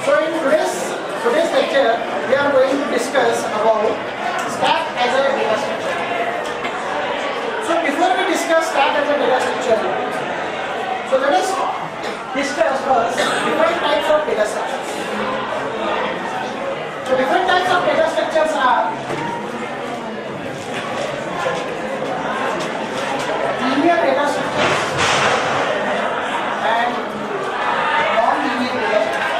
So in today's lecture, we are going to discuss about stack as a data structure. So before we discuss stack as a data structure, so let us discuss first different types of data structures. So different types of data structures are linear data structures and non-linear data structures.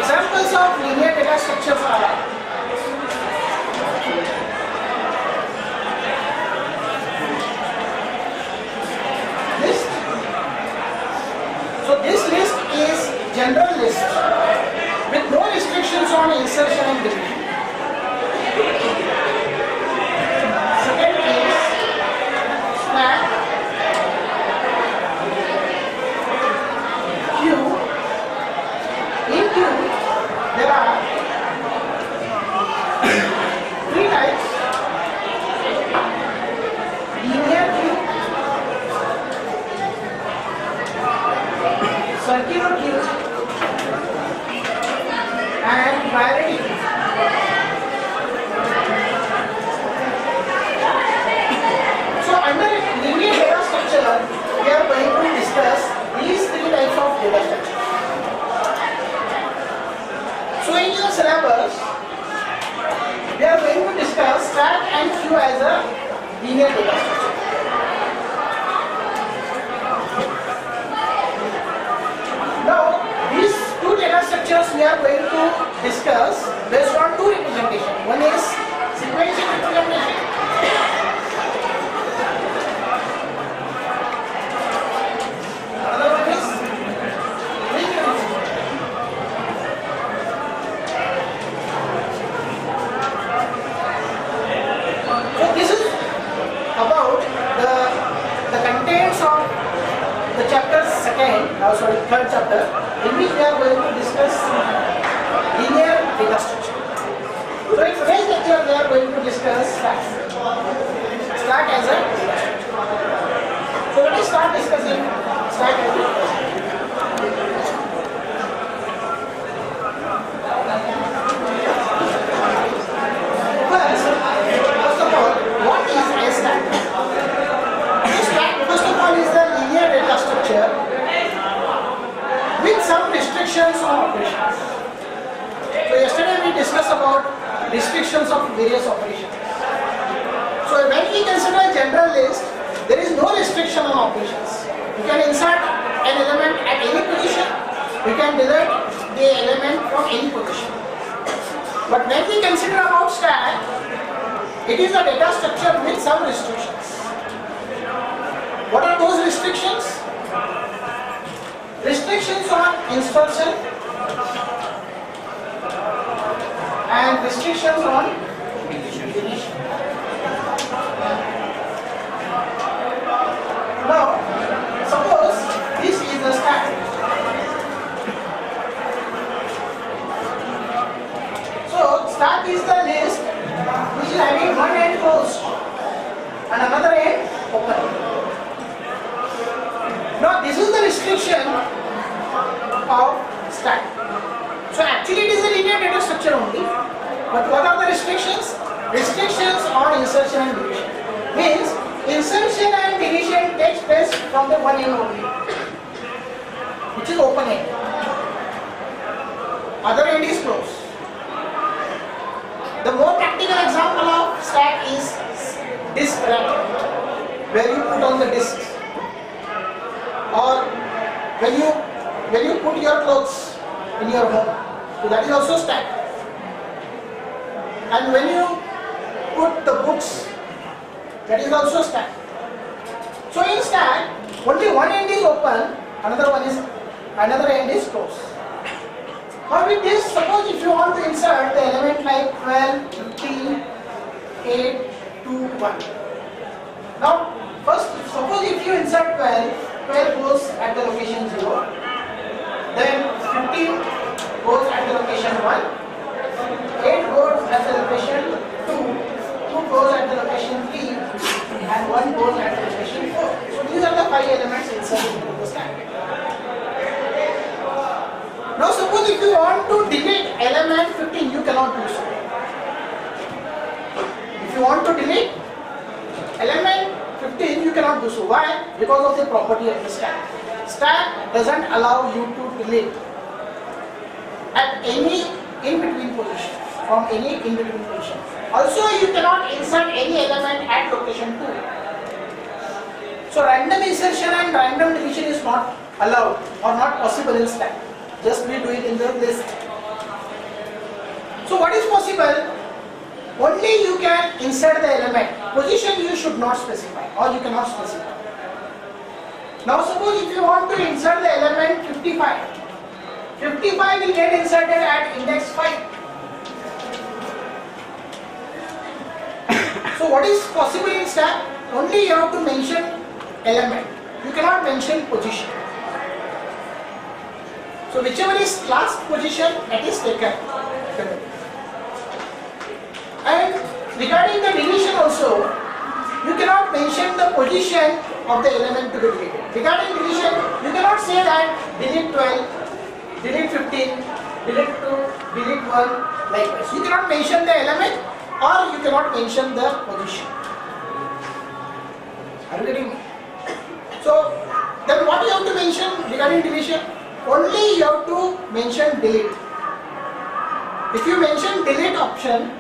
Examples of linear data structures are list. So this list is general list with no restrictions on insertion and deletion. Second is stack. Queue. In queue, there are three types: linear queue, circular queue, and priority queue. So under linear data structure, we are going to discuss these three types of data structure. So in your syllabus, we are going to discuss stack and queue as a linear data structure. Now, these two data structures we are going to discuss based on two representations. One is sequential representation. Another one is link representation. So this is about the contents of the chapter third chapter, in which we are going to discuss linear data structure. So in today's lecture, we are going to discuss stack as a data structure. So let us start discussing stack as a data structure. First of all, what is a stack? A stack, first of all, is the linear data structure with some restrictions on operations. So yesterday we discussed about restrictions of various operations. So when we consider a general list, there is no restriction on operations. You can insert an element at any position, you can delete the element from any position. But when we consider about stack, it is a data structure with some restrictions. What are those restrictions? Restrictions on insertion and restrictions on deletion. Now, suppose this is the stack. So, stack is the list which is having one end closed and another end open. Now this is the restriction of stack. So actually it is a linear data structure only. But what are the restrictions? Restrictions on insertion and deletion. Means insertion and deletion takes place from the one end only, which is open end. Other end is closed. The more practical example of stack is disk rack, where you put on the disks. Or when you put your clothes in your home, so that is also stack. And when you put the books, that is also stack. So in stack, only one end is open, another end is closed. Now with this, suppose if you want to insert the element like 12, 15, 8, 2, 1. Now first, suppose if you insert 12, 12 goes at the location 0, then 15 goes at the location 1, 8 goes at the location 2, 5 elements inserted into the stack. Now suppose if you want to delete element 15, you cannot do so. If you want to delete element 15, you cannot do so. Why? Because of the property of the stack. Stack doesn't allow you to delete at any in-between position, from any in-between position. Also, you cannot insert any element at location 2. So random insertion and random deletion is not allowed or not possible in stack. Just we do it in the list. So what is possible? Only you can insert the element. Position you should not specify or you cannot specify. Now suppose if you want to insert the element 55. 55 will get inserted at index 5. So what is possible in stack? Only you have to mention element. You cannot mention position. So whichever is last position, that is taken. And regarding the deletion also, you cannot mention the position of the element to be deleted. Regarding deletion, you cannot say that delete 12, delete 15, delete 2, delete 1, likewise. You cannot mention the element or you cannot mention the position. Are you getting me? So, then what you have to mention regarding deletion? Only you have to mention delete. If you mention delete option,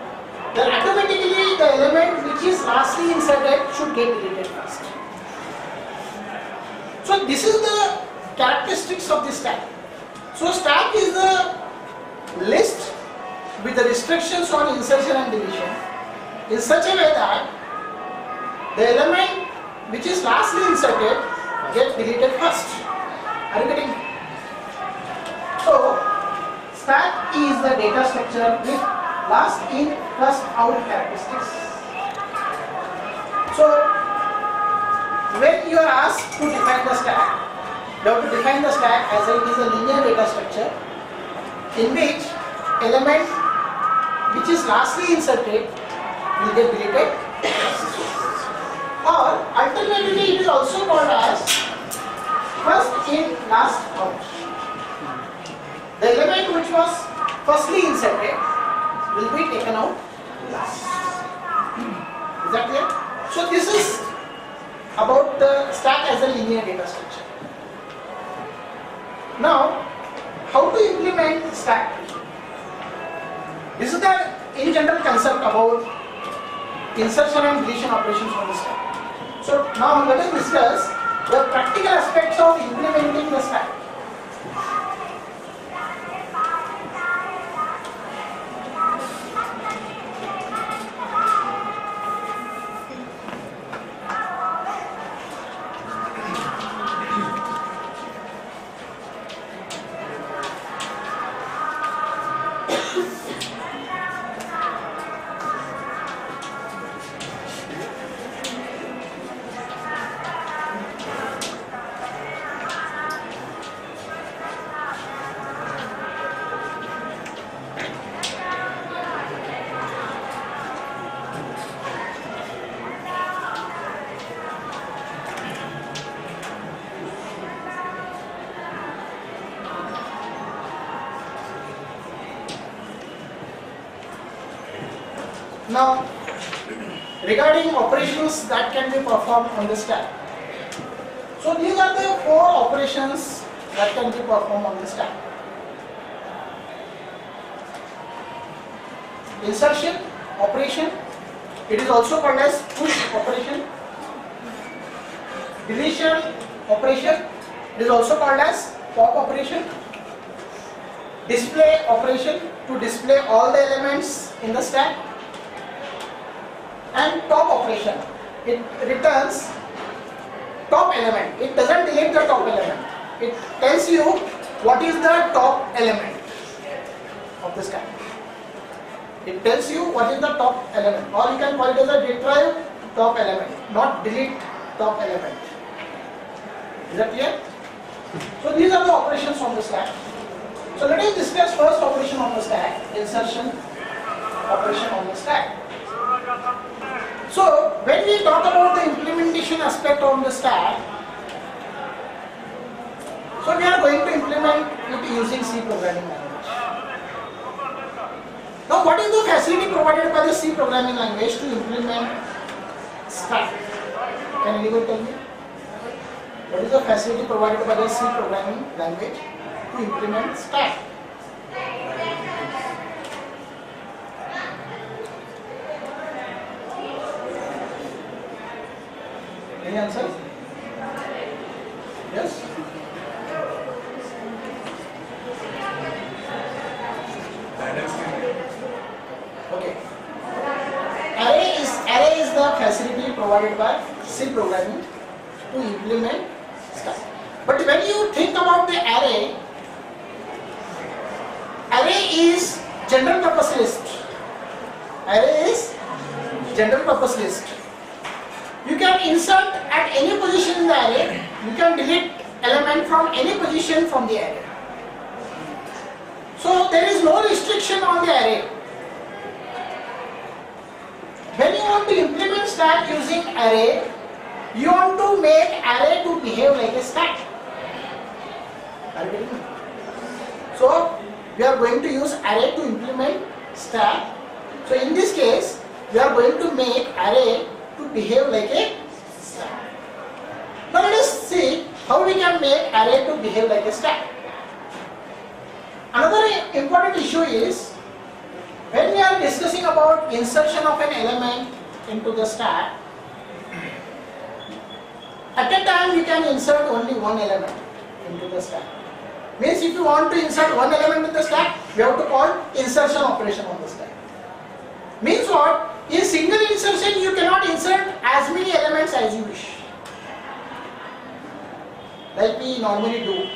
then automatically the element which is lastly inserted should get deleted first. So this is the characteristics of the stack. So stack is the list with the restrictions on insertion and deletion in such a way that the element which is lastly inserted gets deleted first. Are you getting me? So stack is the data structure with last in first out characteristics. So when you are asked to define the stack, you have to define the stack as it is a linear data structure in which element which is lastly inserted will get deleted, or alternatively it is also called as first in last out. The element which was firstly inserted will be taken out last. Is that clear? So this is about the stack as a linear data structure. Now, how to implement stack? This is the in general concept about insertion and deletion operations on the stack. So now let us discuss the practical aspects of implementing the stack. Now, regarding operations that can be performed on the stack. So these are the 4 operations that can be performed on the stack. Insertion operation, it is also called as push operation. Deletion operation, it is also called as pop operation. Display operation, to display all the elements in the stack. And top operation, it returns top element. It doesn't delete the top element. It tells you what is the top element of the stack. It tells you what is the top element, or you can call it as a retrieve top element, not delete top element. Is that clear? So these are the operations on the stack. So let us discuss first operation on the stack, insertion operation on the stack. So when we talk about the implementation aspect on the stack, So we are going to implement it using C programming language. Now what is the facility provided by the C programming language to implement stack? Can anyone tell me? What is the facility provided by the C programming language to implement stack? Any answers? Yes? Okay. Array is the facility provided by C programming to implement stack. But when you think about the array is general purpose list. Array is general purpose list. You can insert at any position in the array. You can delete element from any position from the array. So there is no restriction on the array. When you want to implement stack using array, you want to make array to behave like a stack. Are you getting me? So we are going to use array to implement stack. So in this case, we are going to make array to behave like a stack. Now let us see how we can make array to behave like a stack. Another important issue is when we are discussing about insertion of an element into the stack, at a time you can insert only one element into the stack. Means if you want to insert one element in the stack, we have to call insertion operation on the stack. Means what? In single insertion you cannot insert as many elements as you wish. Like we normally do.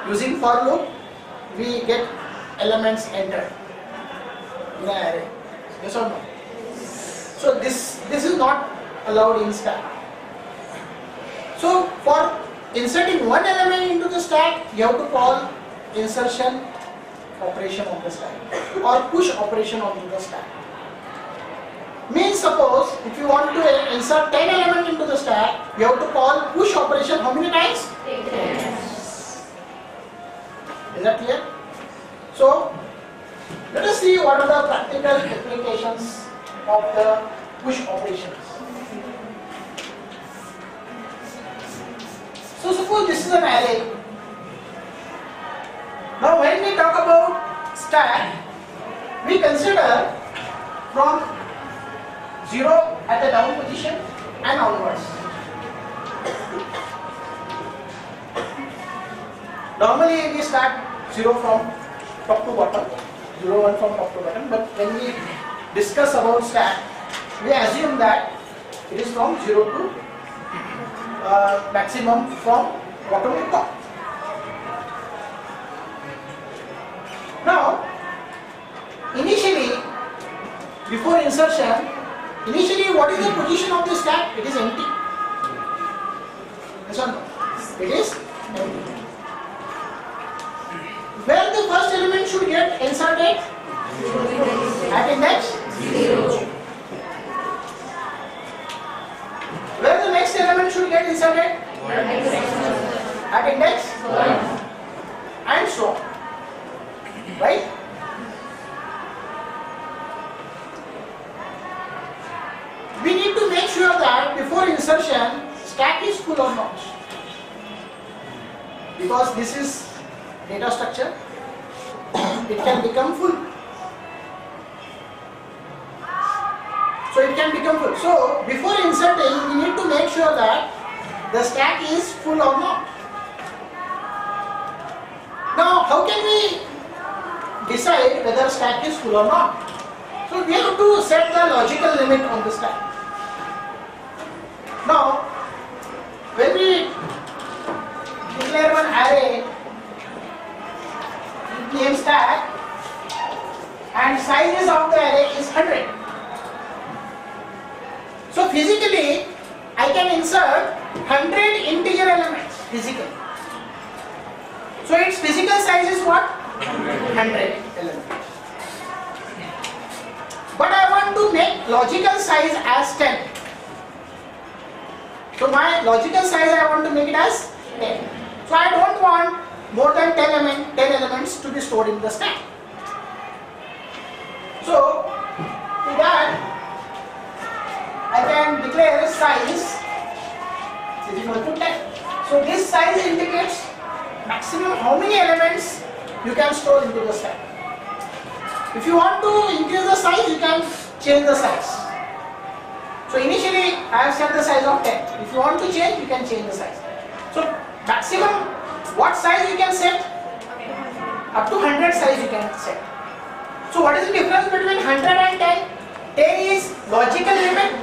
Using for loop, we get elements entered in an array. Yes or no? So this is not allowed in stack. So for inserting one element into the stack, you have to call insertion operation on the stack or push operation onto the stack. Means suppose if you want to insert 10 elements into the stack, you have to call push operation how many times? 10 times. Is that clear? So let us see what are the practical applications of the push operations. So suppose this is an array. Now when we talk about stack, we consider from 0 at the down position and onwards. Normally we start 0 from top to bottom, 0, 1 from top to bottom, but when we discuss about stack, we assume that it is from 0 to maximum from bottom to top. Now, initially, before insertion, what is the position of the stack? It is empty. Yes or no? It is empty. Where the first element should get inserted? At index 0. Where the next element should get inserted? At index 1. And so on. Right? We need to make sure that before insertion, stack is full or not. Because this is data structure, it can become full. So it can become full. So before inserting, we need to make sure that the stack is full or not. Now how can we decide whether stack is full or not? So we have to set the logical limit on the stack. Now when we declare one array name stack and sizes of the array is 100. So physically I can insert 100 integer elements physically. So its physical size is what? 100 elements. But I want to make logical size as 10. So my logical size I want to make it as 10. So I don't want more than 10 elements to be stored in the stack. So to that I can declare size is equal to 10. So this size indicates maximum how many elements you can store into the stack. If you want to increase the size, you can change the size. So initially I have set the size of 10. If you want to change, you can change the size. So maximum what size you can set? Up to 100 size you can set. So what is the difference between 100 and 10? 10 is logical limit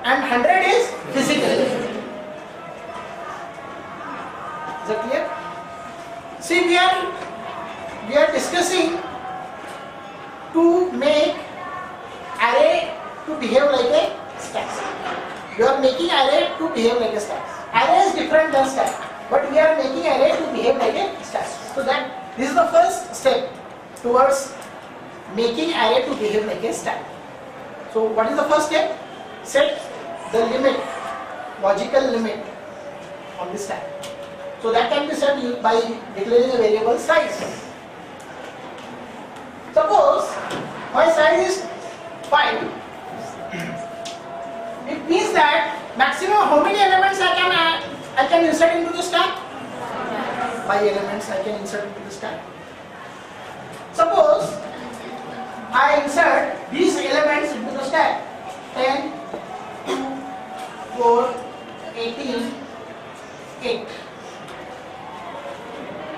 and 100 is physical limit. Is that clear? See, we are discussing to make array to behave like a stack. You are making array to behave like a stack. Array is different than stack, but we are making array to behave like a stack. So that this is the first step towards making array to behave like a stack. So what is the first step? Set the limit, logical limit on the stack. So that can be set by declaring a variable size. Suppose my size is 5. It means that maximum how many elements I can insert into the stack? 5 elements I can insert into the stack. Suppose I insert these elements into the stack: 10, 2, 4, 18, 8.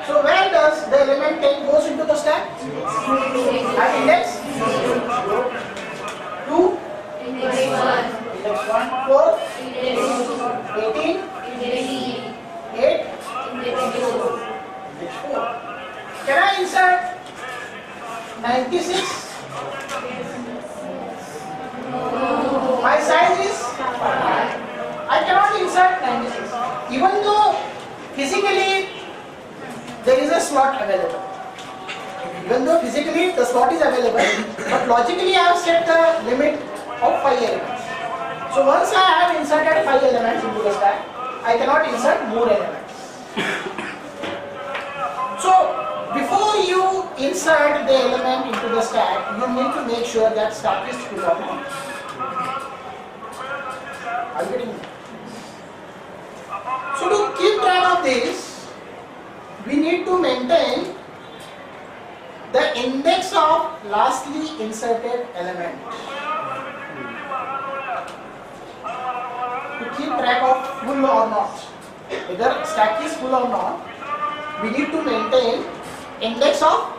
So where does the element 10 goes into the stack? At index 2, index 1, 4, 18, 8, index 4. Can I insert 96? My size is 5. I cannot insert 96. Even though physically there is a slot available. Even though physically the slot is available, but logically I have set the limit of 5 elements. So once I have inserted 5 elements into the stack, I cannot insert more elements. So before you insert the element into the stack, you need to make sure that stack is full or not. Are you getting it? So to keep track of this, we need to maintain the index of lastly inserted element. To keep track of full or not, whether stack is full or not, we need to maintain index of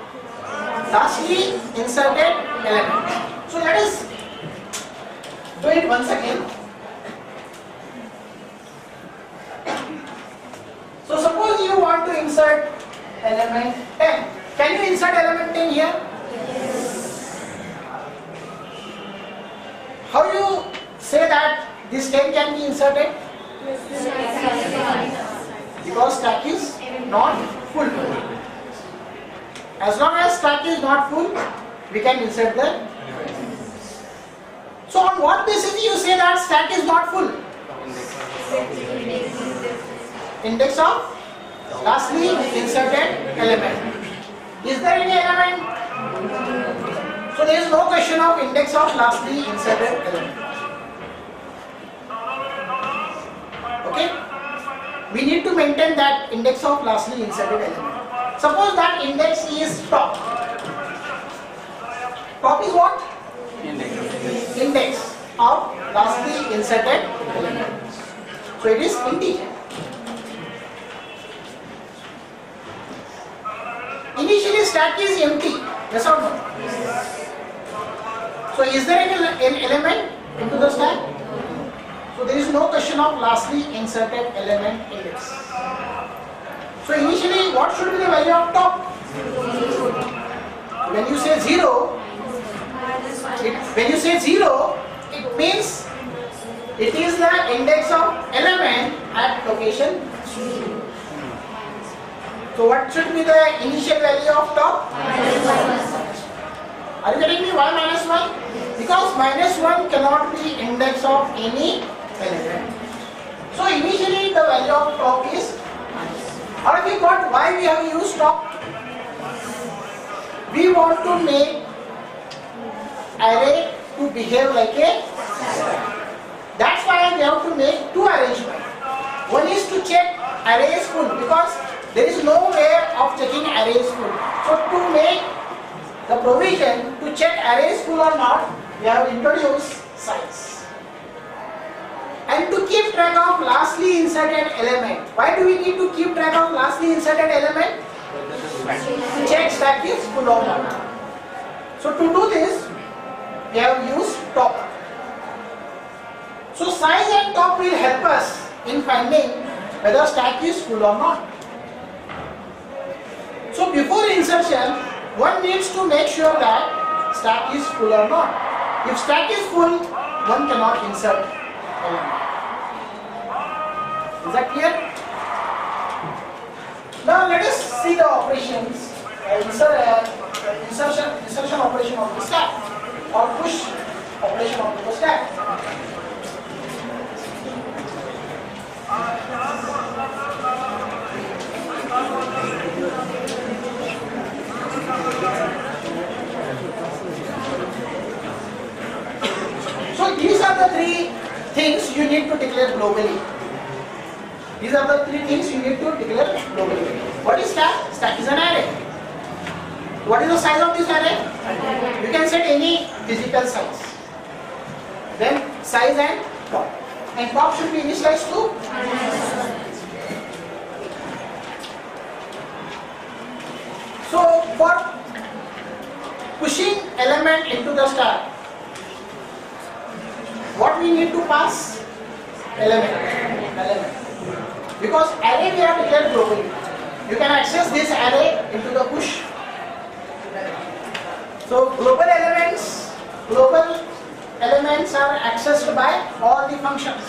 lastly inserted element. So let us do it once again. So suppose you want to insert element 10. Can you insert element 10 here? Yes. How you say that this 10 can be inserted? Because stack is not full. As long as stack is not full, we can insert the. So on what basis you say that stack is not full? Index of lastly inserted element. Is there any element? So there is no question of index of lastly inserted element. Okay? We need to maintain that index of lastly inserted element. Suppose that index is top. Top is what? Index of lastly inserted element. So it is integer. Initially stack is empty, yes or no? Yes. So is there any element into the stack? So there is no question of lastly inserted element index. So initially what should be the value of top? When you say 0, it means it is the index of element at location 0. So what should be the initial value of top? Are you getting me? Why minus 1? Because minus 1 cannot be index of any element. So initially the value of top is minus 1. All of you got why we have used top? We want to make array to behave like a stack. That's why we have to make two arrangements. One is to check array is full because there is no way of checking array is full. So to make the provision to check array is full or not, we have introduced size. And to keep track of lastly inserted element. Why do we need to keep track of lastly inserted element? To check stack is full or not. So to do this, we have used top. So size and top will help us in finding whether stack is full or not. So before insertion, one needs to make sure that stack is full or not. If stack is full, one cannot insert element. Is that clear? Now let us see the operations, insertion operation of the stack or push operation of the stack. So these are the three things you need to declare globally. These are the three things you need to declare globally. What is stack? Stack is an array. What is the size of this array? You can set any physical size. Then size and top. And top should be initialized to. So for pushing element into the stack, what we need to pass? Element. Because array we have declared globally. You can access this array into the push. So global elements are accessed by all the functions.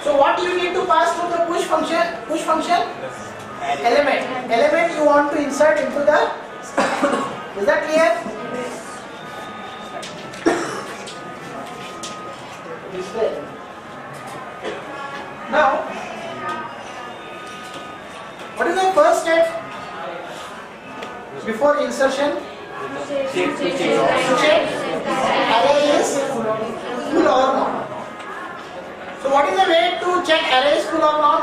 So what do you need to pass to the push function? Element you want to insert into the stack. Is that clear? Display. Now, what is the first step before insertion? Check array is full or not. So what is the way to check array is full or not?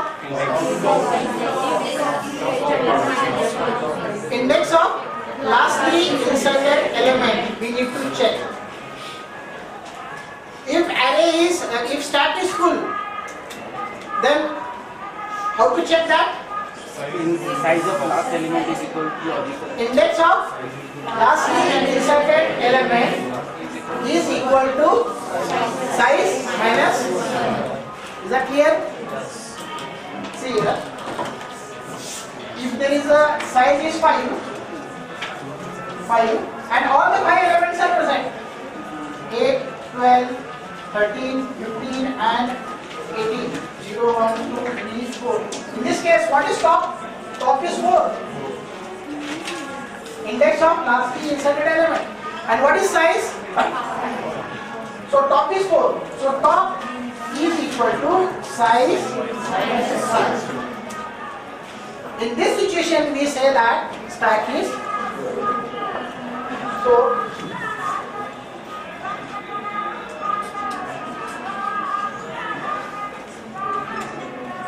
Index of lastly inserted element we need to check. If stack is full, then how to check that? Size of last element is equal to Index of lastly inserted element is equal to size minus. Is that clear? See here. If there is a size is 5 and all the 5 elements are present, 8, 12, 13, 15 and 18. 0, 1, 2, 3, 4. In this case, what is top? Top is 4. Index of lastly inserted element. And what is size? 5. So top is 4. So top is equal to size minus size. In this situation, we say that stack is. So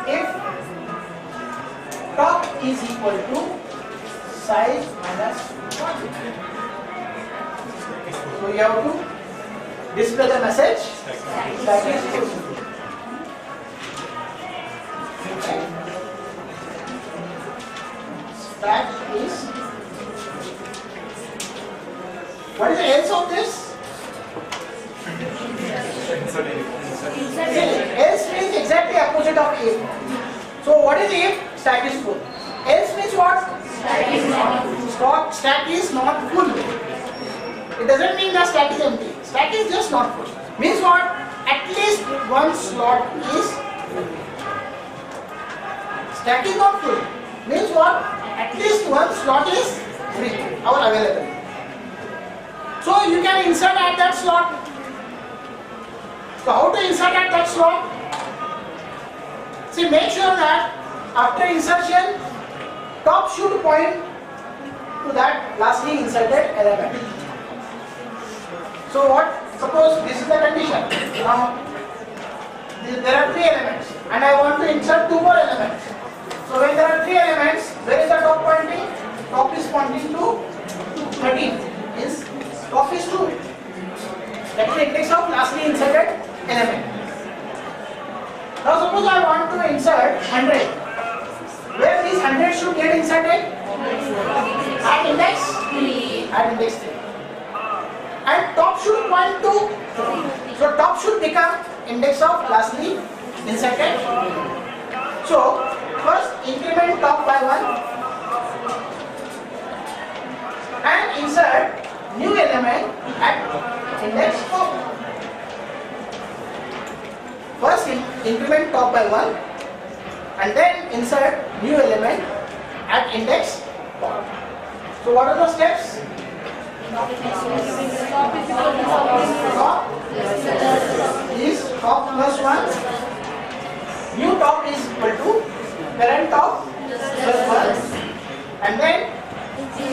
if top is equal to size minus 1, so you have to display the message stack is full. Stack is. What is the else of this? Else means exactly opposite of if. So what is if? Stack is full. Else means what? Stack is not full. Stack is not full. It doesn't mean the stack is empty. Stack is just not full. Means what? At least one slot is full. Stack is not full. Means what? At least one slot is free or available. So you can insert at that slot. So how to insert at that slot? See, make sure that After insertion, top should point to that lastly inserted element. So what? Suppose this is the condition. Now there are 3 elements and I want to insert 2 more elements. So when there are 3 elements, where is the top pointing? Top is pointing to 13. Means top is 2. That is the index of lastly inserted element. Now suppose I want to insert 100. Where these 100 should get inserted? At index 3. At index 3. And top should point to 3. So top should become index of lastly inserted. So first increment top by 1 and insert new element at index 4. First increment top by 1 and then insert new element at index 4. So what are the steps? Top is top plus 1. New top is equal to current top plus 1. And then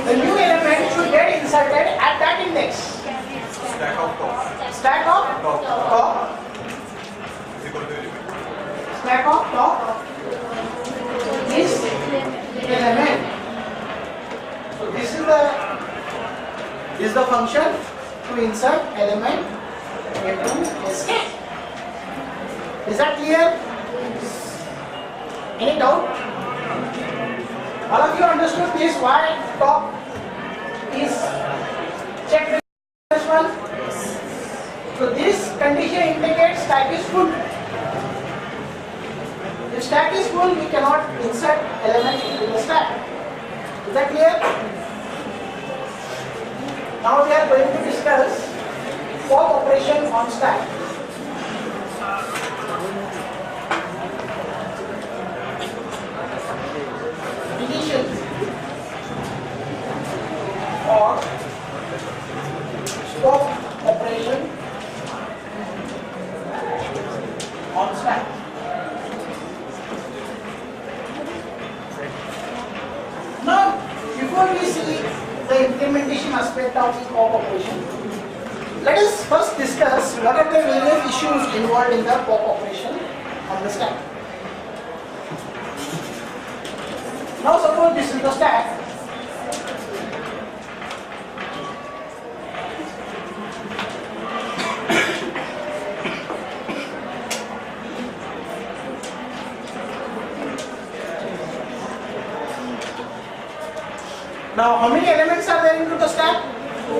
the new element should get inserted at that index. Stack of top. Stack of top. Stack of top is element. So this is the function to insert element into a stack. Is that clear? Any doubt? All of you understood this, why top is checked with this one? So this condition indicates stack is full. If stack is full, we cannot insert element into the stack. Is that clear? Now we are going to discuss pop operation on stack. Deletion or pop operation on stack. Now, before we see the implementation aspect of the pop operation, let us first discuss what are the various issues involved in the pop operation on the stack. Now suppose this is the stack. Now how many elements are there into the stack? 4.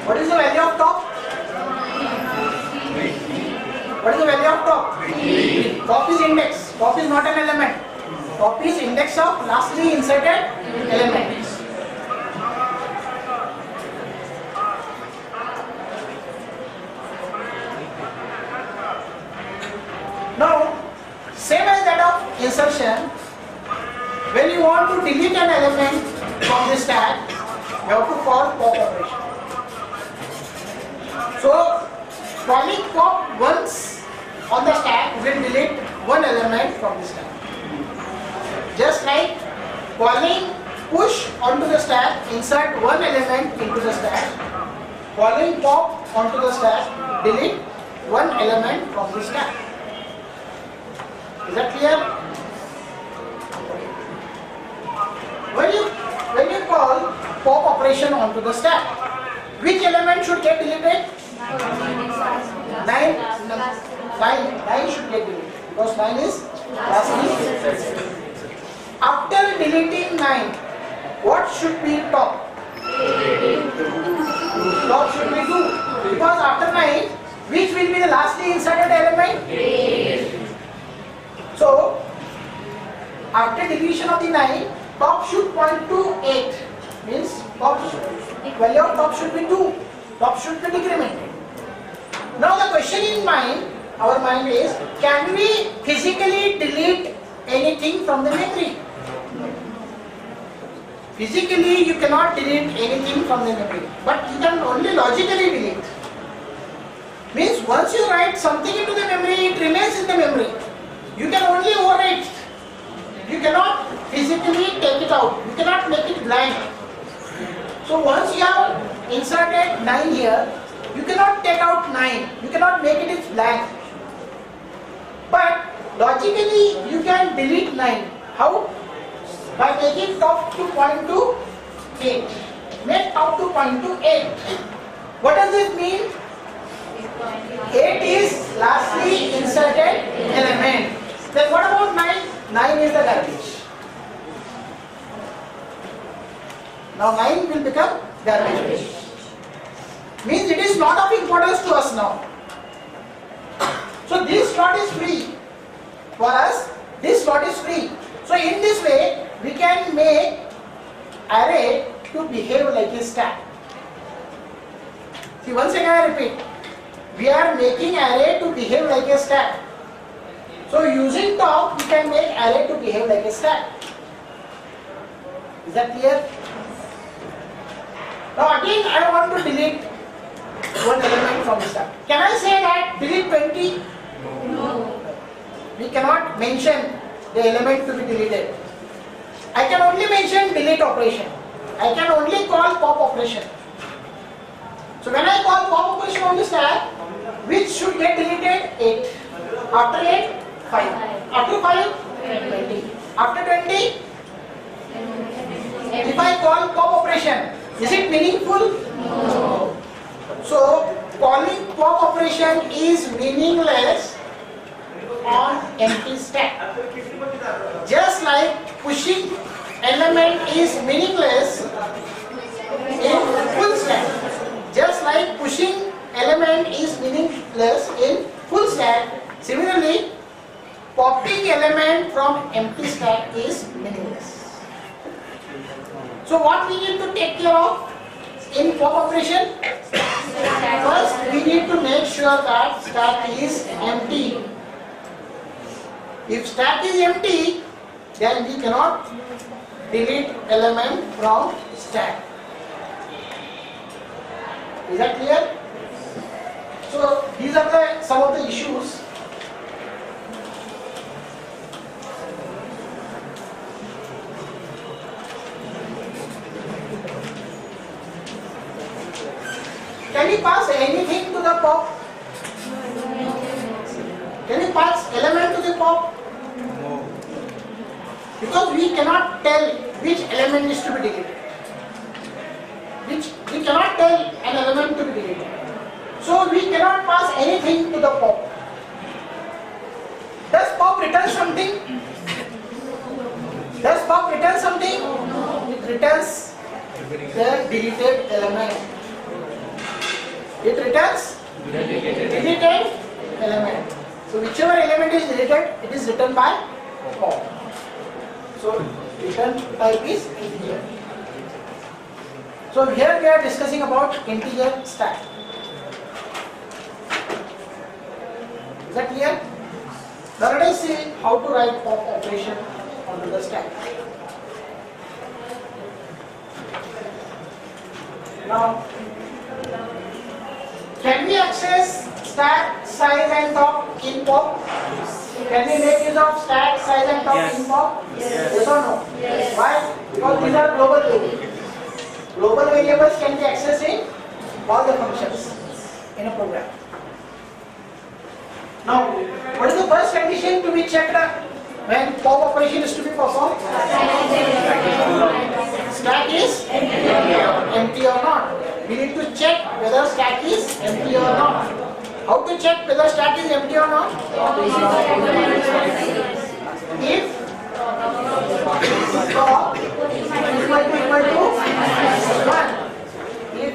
What is the value of top? 3. What is the value of top? 3. Top is index. Top is not an element. Top is index of lastly inserted element. Now, same as that of insertion, when you want to delete an element from the stack, you have to call pop operation. So, calling pop once on the stack will delete one element from the stack. Just like calling push onto the stack, insert one element into the stack. Calling pop onto the stack, delete one element from the stack. Is that clear? When you call pop operation onto the stack, which element should get deleted? 9 should get deleted because 9 is lastly. After deleting 9, what should be top? Top should be 2 because after 9, which will be the lastly inserted element? So, after deletion of the 9, top should point to 8. Means value of top should be 2. Top should be decremented. Now the question in our mind is, can we physically delete anything from the memory? Physically you cannot delete anything from the memory, but you can only logically delete. Means once you write something into the memory, it remains in the memory. You can only overwrite. You cannot physically take it out. You cannot make it blank. So once you have inserted 9 here, you cannot take out 9. You cannot make it blank. But logically, you can delete 9. How? By making top to point to 8. Make top to point to 8. What does this mean? 8 is lastly inserted element. Then what about 9? 9 is the garbage. Now 9 will become garbage. Means it is not of importance to us now. So this slot is free. For us, this slot is free. So in this way, we can make array to behave like a stack. See, once again I repeat. We are making array to behave like a stack. So using top, we can make array to behave like a stack. Is that clear? Now again, I want to delete one element from the stack. Can I say that delete 20? No. We cannot mention the element to be deleted. I can only mention delete operation. I can only call pop operation. So when I call pop operation on the stack, which should get deleted? 8. After 8, 5. After 5, 20. After 20, if I call pop operation, is it meaningful? No. So calling pop operation is meaningless on empty stack. Just like pushing element is meaningless in full stack. Just like pushing element is meaningless in full stack, similarly popping element from empty stack is meaningless. So what we need to take care of in pop operation? First we need to make sure that stack is empty. If stack is empty, then we cannot delete element from stack. Is that clear? So these are some of the issues. Can you pass anything to the pop? Can you pass element to the pop? No. Because we cannot tell which element is to be deleted. We cannot tell an element to be deleted. So we cannot pass anything to the pop. Does pop return something? Does pop return something? It returns the deleted element. It returns deleted element. So whichever element is deleted, it is written by pop. So return type is integer. So here we are discussing about integer stack. Is that clear? Now let us see how to write pop operation onto the stack. Now, can we access stack size and top in pop? Can we make use of stack size and top in pop? Yes or no? Yes. Why? Because these are global variables. Global variables can be accessed in all the functions in a program. Now, what is the first condition to be checked when pop operation is to be performed? Stack is empty or not. We need to check whether stack is empty or not. How to check whether stack is empty or not? If top equal to 1. If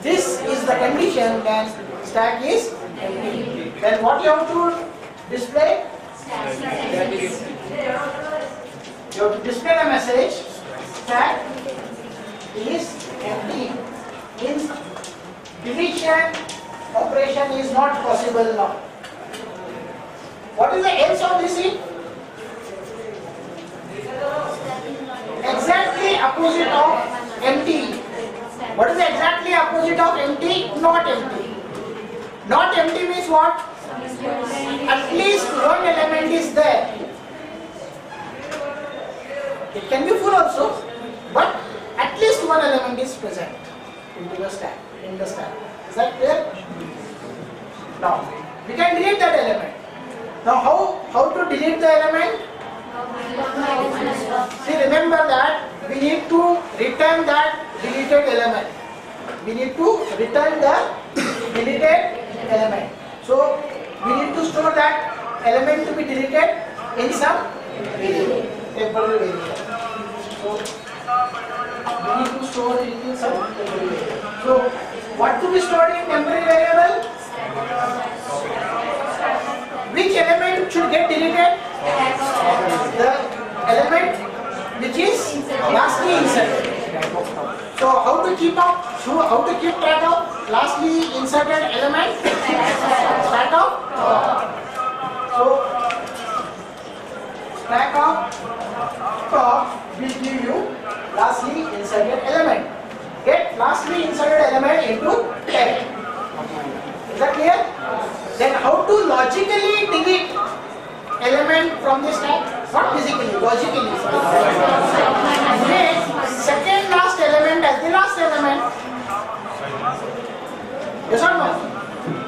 this is the condition, then stack is empty. Then what you have to display? You have to display the message stack is empty. Means deletion operation is not possible now. What is the else of this thing? Exactly opposite of empty. What is the exactly opposite of empty? Not empty. Not empty means what? At least one element is there. It can be full also, but at least one element is present into the stack. In the stack. Is that clear? Now we can delete that element. Now how to delete the element? See, remember that we need to return that deleted element. We need to return the deleted element. So we need to store that element to be deleted in some variable, temporary variable. So we need to store it in some temporary variable. So what to be stored in temporary variable? Which element should get deleted? The element which is lastly inserted. So how to keep track of lastly inserted element? Stack of so stack of top will give you lastly inserted element. Get lastly inserted element into 10. Is that clear? Then how to logically delete element from the stack? Not physically, logically. Make second last element as the last element. Yes or no?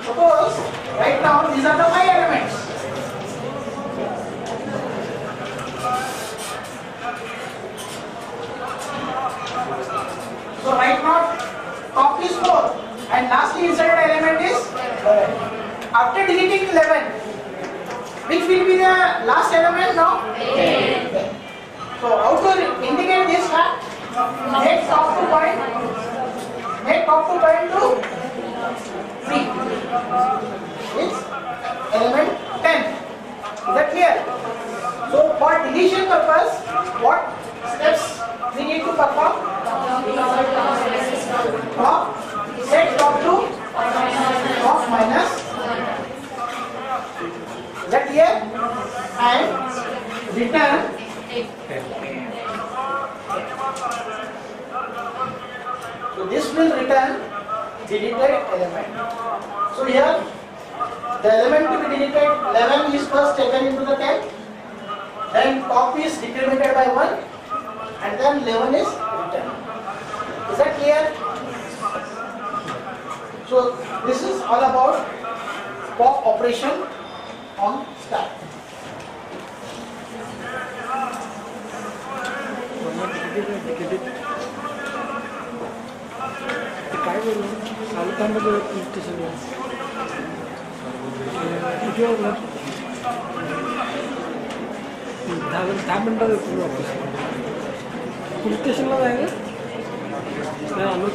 Suppose right now these are the 5 elements. So right now top is 4 and lastly inserted element is 11. After deleting 11, which will be the last element now? 10. So how to indicate this fact? Make top to point to 3. It's element 10. Is that clear? So for deletion purpose, what steps we need to perform? Set top to top minus. Is that clear? And return so this will return deleted element. So here the element to be deleted 11 is first taken into the 10, then top is decremented by 1 and then 11 is returned. Is that clear? So this is all about pop operation on stack. Police station ला जाएगा मैं आलोक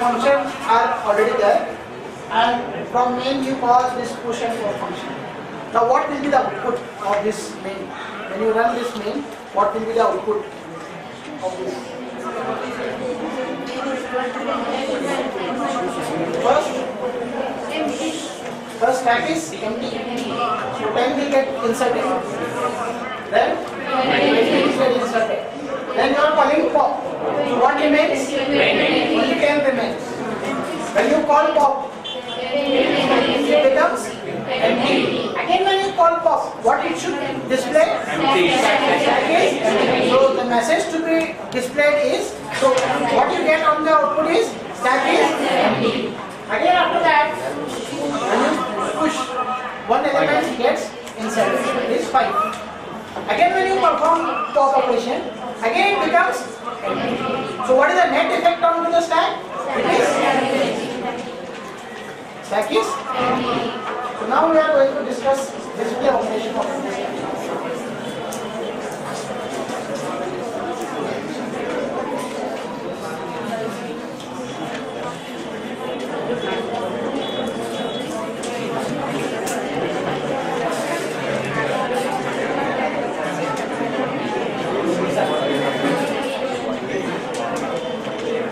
functions are already there, and from main you call this push and pop function. Now what will be the output of this main? When you run this main, what will be the output of this? First, First stack is empty. So 10 will get inserted. Then 20 will get inserted. Then you are calling pop. So what remains? Only 10 remains. When you call pop, it becomes empty. Again when you call pop, what it should display? Empty. So the message to be displayed is, so what you get on the output is stack is empty. Again after that, when you push, one element gets inserted. It is 5. Again when you perform pop operation, again it becomes empty. So what is the net effect onto the stack? It is stack is empty. So now we are going to discuss display operation of the stack.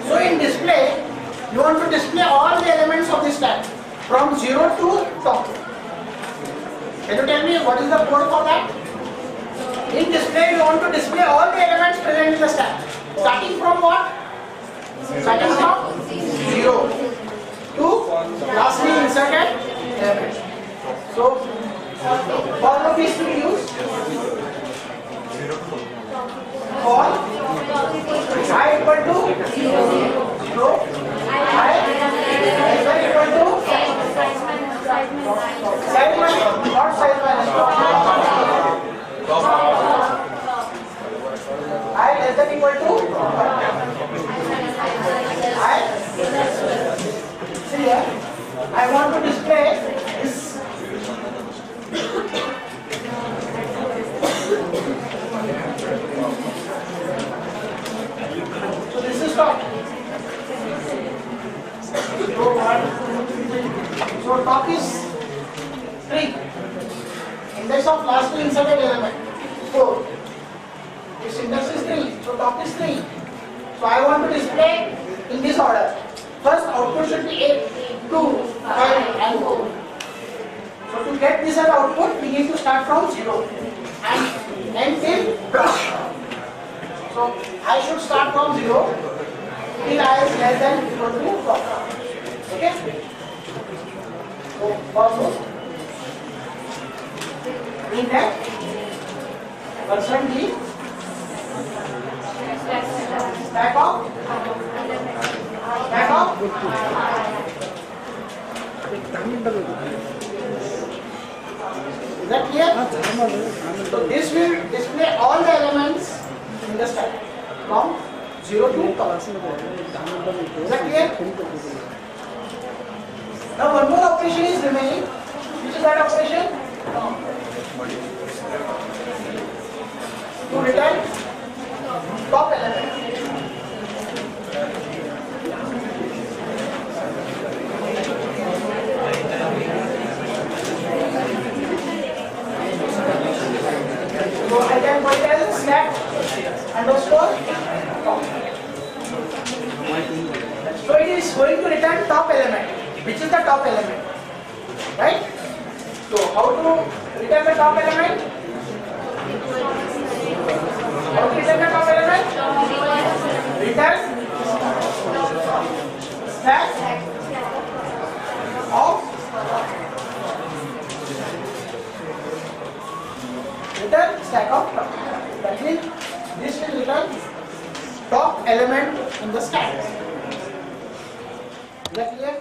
So in display, you want to display all the elements of the stack from 0 to top. Can you tell me what is the code for that? In display, you want to display all the elements present in the stack. Starting from what? Starting from 0 to lastly inserted element. So, for the piece to be used, for I equal to 0, I equal to size minus, not size minus, I less than equal to I. See here, I want to display this. So this is top. So top is 3. Index of lastly inserted element 4. This index is 3. So top is 3. So I want to display in this order. First output should be 8, 2, 5 and 4. So to get this as output, we need to start from 0 and end till plus. So I should start from 0 till I is less than equal to top. Okay? So also in that percent D stack of is that clear? So this will display all the elements in the stack from 0 to top. Is that clear? Now one more operation is remaining. Which is that operation? To return top element. So I can put it as stack underscore top. So it is going to return top element. Which is the top element? Right? So how to return the top element? How to return the top element? Return stack of top. That means this will return top element in the stack. Is that clear?